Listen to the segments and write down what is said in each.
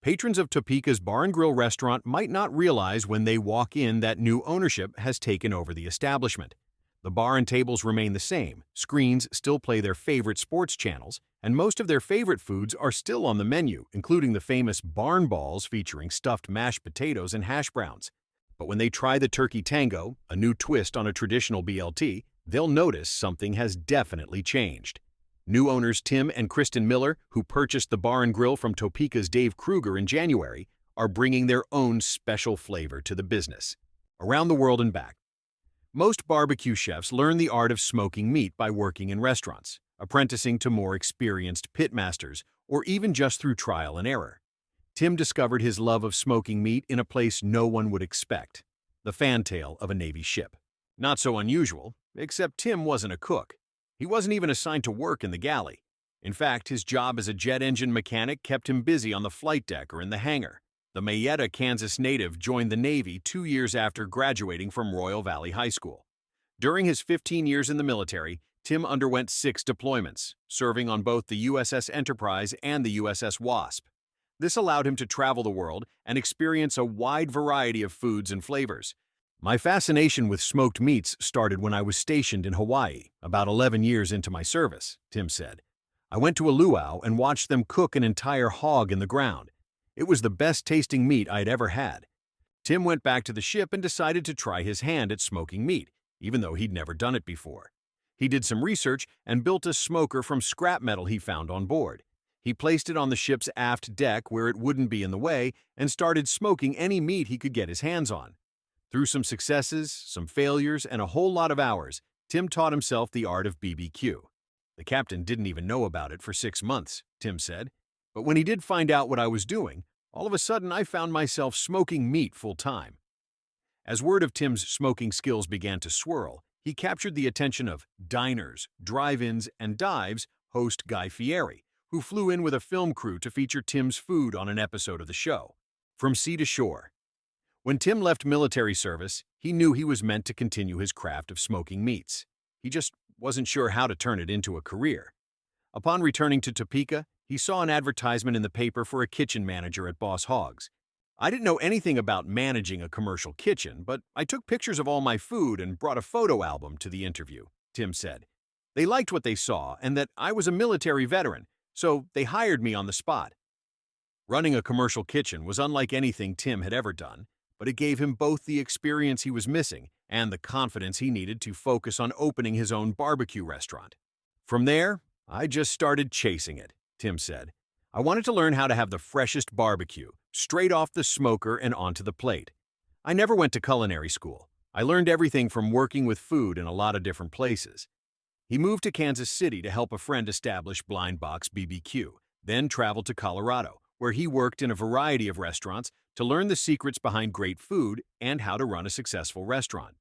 Patrons of Topeka's Bar and Grill restaurant might not realize when they walk in that new ownership has taken over the establishment. The bar and tables remain the same, screens still play their favorite sports channels, and most of their favorite foods are still on the menu, including the famous barn balls featuring stuffed mashed potatoes and hash browns. But when they try the turkey tango, a new twist on a traditional BLT, they'll notice something has definitely changed. New owners Tim and Kristen Miller, who purchased the bar and grill from Topeka's Dave Kruger in January, are bringing their own special flavor to the business. Around the world and back. Most barbecue chefs learn the art of smoking meat by working in restaurants, apprenticing to more experienced pitmasters, or even just through trial and error. Tim discovered his love of smoking meat in a place no one would expect, the fantail of a Navy ship. Not so unusual, except Tim wasn't a cook. He wasn't even assigned to work in the galley. In fact, his job as a jet engine mechanic kept him busy on the flight deck or in the hangar. The Mayetta, Kansas native joined the Navy 2 years after graduating from Royal Valley High School. During his 15 years in the military, Tim underwent 6 deployments, serving on both the USS Enterprise and the USS Wasp. This allowed him to travel the world and experience a wide variety of foods and flavors. My fascination with smoked meats started when I was stationed in Hawaii, about 11 years into my service, Tim said. I went to a luau and watched them cook an entire hog in the ground. It was the best tasting meat I'd ever had. Tim went back to the ship and decided to try his hand at smoking meat, even though he'd never done it before. He did some research and built a smoker from scrap metal he found on board. He placed it on the ship's aft deck where it wouldn't be in the way and started smoking any meat he could get his hands on. Through some successes, some failures, and a whole lot of hours, Tim taught himself the art of BBQ. The captain didn't even know about it for 6 months, Tim said. But when he did find out what I was doing, all of a sudden I found myself smoking meat full-time. As word of Tim's smoking skills began to swirl, he captured the attention of diners, drive-ins, and dives host Guy Fieri, who flew in with a film crew to feature Tim's food on an episode of the show. From sea to shore. When Tim left military service, he knew he was meant to continue his craft of smoking meats. He just wasn't sure how to turn it into a career. Upon returning to Topeka, he saw an advertisement in the paper for a kitchen manager at Boss Hogs. I didn't know anything about managing a commercial kitchen, but I took pictures of all my food and brought a photo album to the interview, Tim said. They liked what they saw and that I was a military veteran, so they hired me on the spot. Running a commercial kitchen was unlike anything Tim had ever done, but it gave him both the experience he was missing and the confidence he needed to focus on opening his own barbecue restaurant. From there, I just started chasing it, Tim said. I wanted to learn how to have the freshest barbecue, straight off the smoker and onto the plate. I never went to culinary school. I learned everything from working with food in a lot of different places. He moved to Kansas City to help a friend establish Blind Box BBQ, then traveled to Colorado, where he worked in a variety of restaurants to learn the secrets behind great food and how to run a successful restaurant.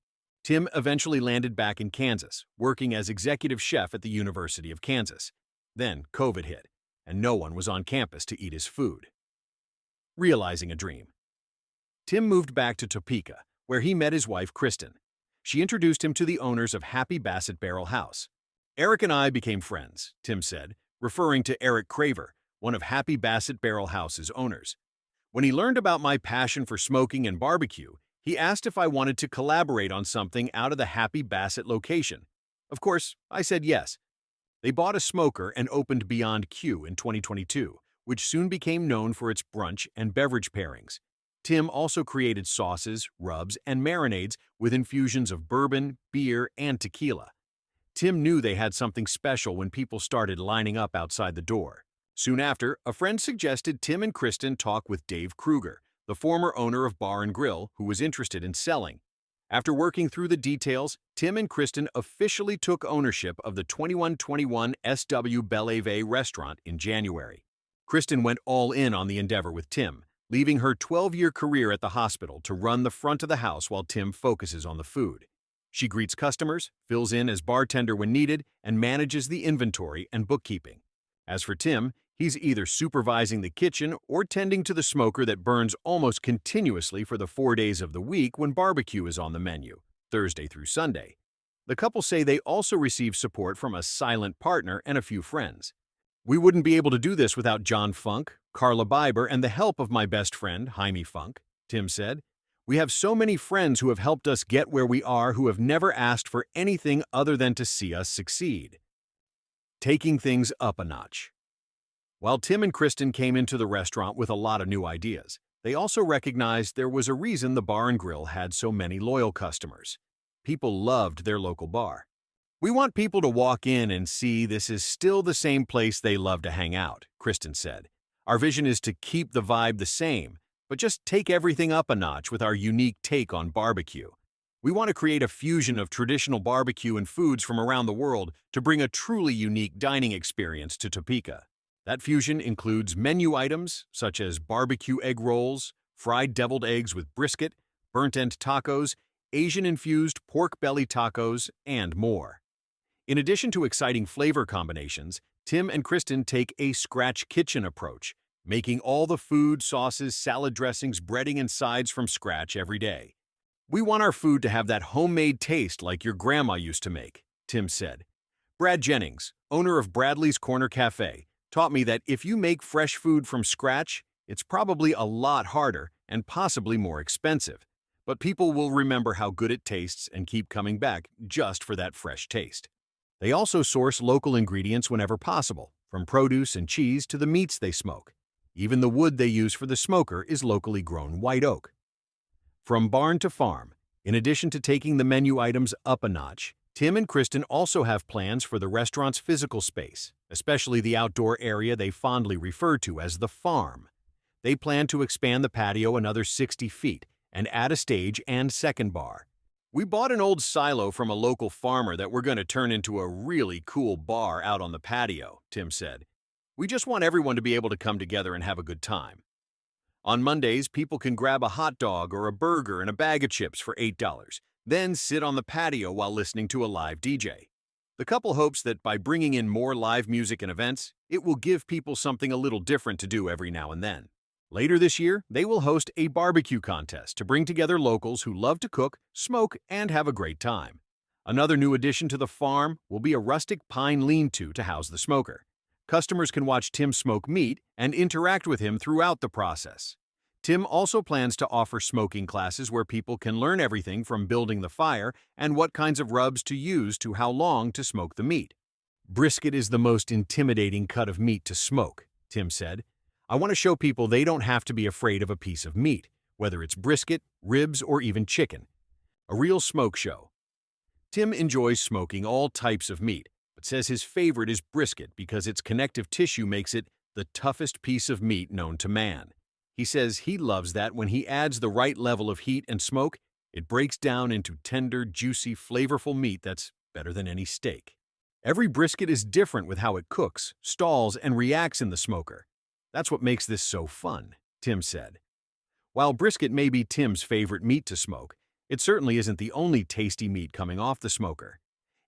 Tim eventually landed back in Kansas, working as executive chef at the University of Kansas. Then COVID hit, and no one was on campus to eat his food. Realizing a dream. Tim moved back to Topeka, where he met his wife, Kristen. She introduced him to the owners of Happy Bassett Barrel House. Eric and I became friends, Tim said, referring to Eric Craver, one of Happy Bassett Barrel House's owners. When he learned about my passion for smoking and barbecue, he asked if I wanted to collaborate on something out of the Happy Bassett location. Of course, I said yes. They bought a smoker and opened Beyond Q in 2022, which soon became known for its brunch and beverage pairings. Tim also created sauces, rubs, and marinades with infusions of bourbon, beer, and tequila. Tim knew they had something special when people started lining up outside the door. Soon after, a friend suggested Tim and Kristen talk with Dave Kruger, the former owner of Bar and Grill, who was interested in selling. After working through the details, Tim and Kristen officially took ownership of the 2121 SW Belleve restaurant in January. Kristen went all in on the endeavor with Tim, leaving her 12-year career at the hospital to run the front of the house while Tim focuses on the food. She greets customers, fills in as bartender when needed, and manages the inventory and bookkeeping. As for Tim, he's either supervising the kitchen or tending to the smoker that burns almost continuously for the 4 days of the week when barbecue is on the menu, Thursday through Sunday. The couple say they also receive support from a silent partner and a few friends. We wouldn't be able to do this without John Funk, Carla Biber, and the help of my best friend, Jaime Funk, Tim said. We have so many friends who have helped us get where we are who have never asked for anything other than to see us succeed. Taking things up a notch. While Tim and Kristen came into the restaurant with a lot of new ideas, they also recognized there was a reason the bar and grill had so many loyal customers. People loved their local bar. We want people to walk in and see this is still the same place they love to hang out, Kristen said. Our vision is to keep the vibe the same, but just take everything up a notch with our unique take on barbecue. We want to create a fusion of traditional barbecue and foods from around the world to bring a truly unique dining experience to Topeka. That fusion includes menu items such as barbecue egg rolls, fried deviled eggs with brisket, burnt-end tacos, Asian-infused pork belly tacos, and more. In addition to exciting flavor combinations, Tim and Kristen take a scratch kitchen approach, making all the food, sauces, salad dressings, breading, and sides from scratch every day. We want our food to have that homemade taste like your grandma used to make, Tim said. Brad Jennings, owner of Bradley's Corner Cafe, taught me that if you make fresh food from scratch, it's probably a lot harder and possibly more expensive. But people will remember how good it tastes and keep coming back just for that fresh taste. They also source local ingredients whenever possible, from produce and cheese to the meats they smoke. Even the wood they use for the smoker is locally grown white oak. From barn to farm, in addition to taking the menu items up a notch, Tim and Kristen also have plans for the restaurant's physical space, especially the outdoor area they fondly refer to as the farm. They plan to expand the patio another 60 feet and add a stage and second bar. We bought an old silo from a local farmer that we're going to turn into a really cool bar out on the patio, Tim said. We just want everyone to be able to come together and have a good time. On Mondays, people can grab a hot dog or a burger and a bag of chips for $8, then sit on the patio while listening to a live DJ. The couple hopes that by bringing in more live music and events, it will give people something a little different to do every now and then. Later this year, they will host a barbecue contest to bring together locals who love to cook, smoke, and have a great time. Another new addition to the farm will be a rustic pine lean-to house the smoker. Customers can watch Tim smoke meat and interact with him throughout the process. Tim also plans to offer smoking classes where people can learn everything from building the fire and what kinds of rubs to use to how long to smoke the meat. Brisket is the most intimidating cut of meat to smoke, Tim said. I want to show people they don't have to be afraid of a piece of meat, whether it's brisket, ribs, or even chicken. A real smoke show. Tim enjoys smoking all types of meat, but says his favorite is brisket because its connective tissue makes it the toughest piece of meat known to man. He says he loves that when he adds the right level of heat and smoke, it breaks down into tender, juicy, flavorful meat that's better than any steak. Every brisket is different with how it cooks, stalls, and reacts in the smoker. That's what makes this so fun, Tim said. While brisket may be Tim's favorite meat to smoke, it certainly isn't the only tasty meat coming off the smoker.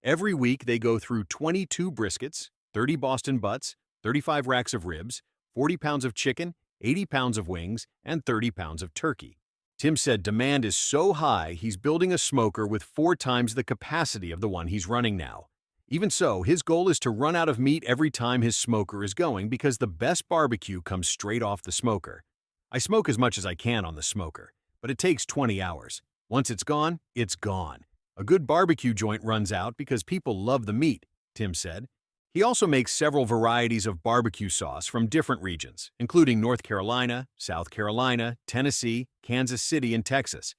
Every week they go through 22 briskets, 30 Boston butts, 35 racks of ribs, 40 pounds of chicken, 80 pounds of wings, and 30 pounds of turkey. Tim said demand is so high he's building a smoker with 4 times the capacity of the one he's running now. Even so, his goal is to run out of meat every time his smoker is going because the best barbecue comes straight off the smoker. I smoke as much as I can on the smoker, but it takes 20 hours. Once it's gone, it's gone. A good barbecue joint runs out because people love the meat, Tim said. He also makes several varieties of barbecue sauce from different regions, including North Carolina, South Carolina, Tennessee, Kansas City, and Texas.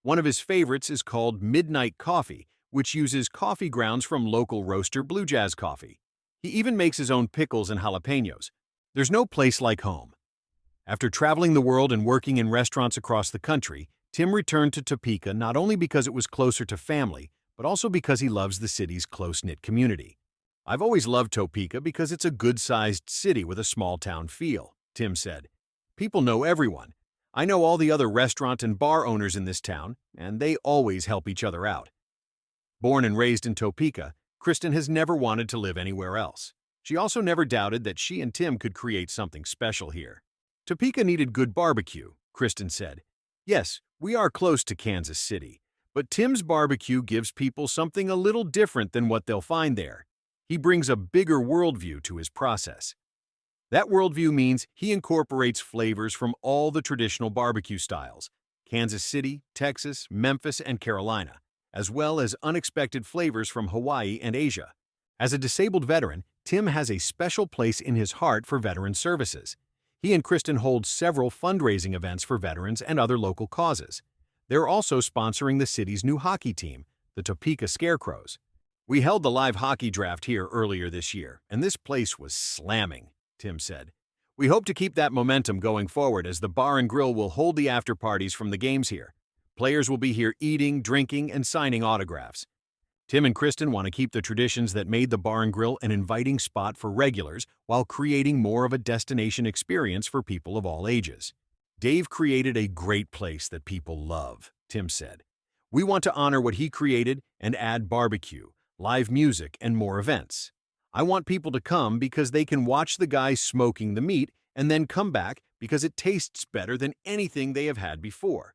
One of his favorites is called Midnight Coffee, which uses coffee grounds from local roaster Blue Jazz Coffee. He even makes his own pickles and jalapenos. There's no place like home. After traveling the world and working in restaurants across the country, Tim returned to Topeka not only because it was closer to family, but also because he loves the city's close-knit community. I've always loved Topeka because it's a good-sized city with a small-town feel, Tim said. People know everyone. I know all the other restaurant and bar owners in this town, and they always help each other out. Born and raised in Topeka, Kristen has never wanted to live anywhere else. She also never doubted that she and Tim could create something special here. Topeka needed good barbecue, Kristen said. Yes, we are close to Kansas City, but Tim's barbecue gives people something a little different than what they'll find there. He brings a bigger worldview to his process. That worldview means he incorporates flavors from all the traditional barbecue styles, Kansas City, Texas, Memphis, and Carolina, as well as unexpected flavors from Hawaii and Asia. As a disabled veteran, Tim has a special place in his heart for veteran services. He and Kristen hold several fundraising events for veterans and other local causes. They're also sponsoring the city's new hockey team, the Topeka Scarecrows. We held the live hockey draft here earlier this year, and this place was slamming, Tim said. We hope to keep that momentum going forward as the bar and grill will hold the after parties from the games here. Players will be here eating, drinking, and signing autographs. Tim and Kristen want to keep the traditions that made the bar and grill an inviting spot for regulars while creating more of a destination experience for people of all ages. Dave created a great place that people love, Tim said. We want to honor what he created and add barbecue, live music, and more events. I want people to come because they can watch the guys smoking the meat and then come back because it tastes better than anything they have had before.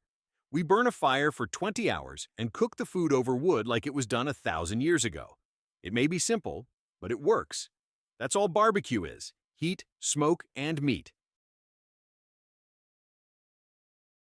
We burn a fire for 20 hours and cook the food over wood like it was done 1,000 years ago. It may be simple, but it works. That's all barbecue is: heat, smoke, and meat.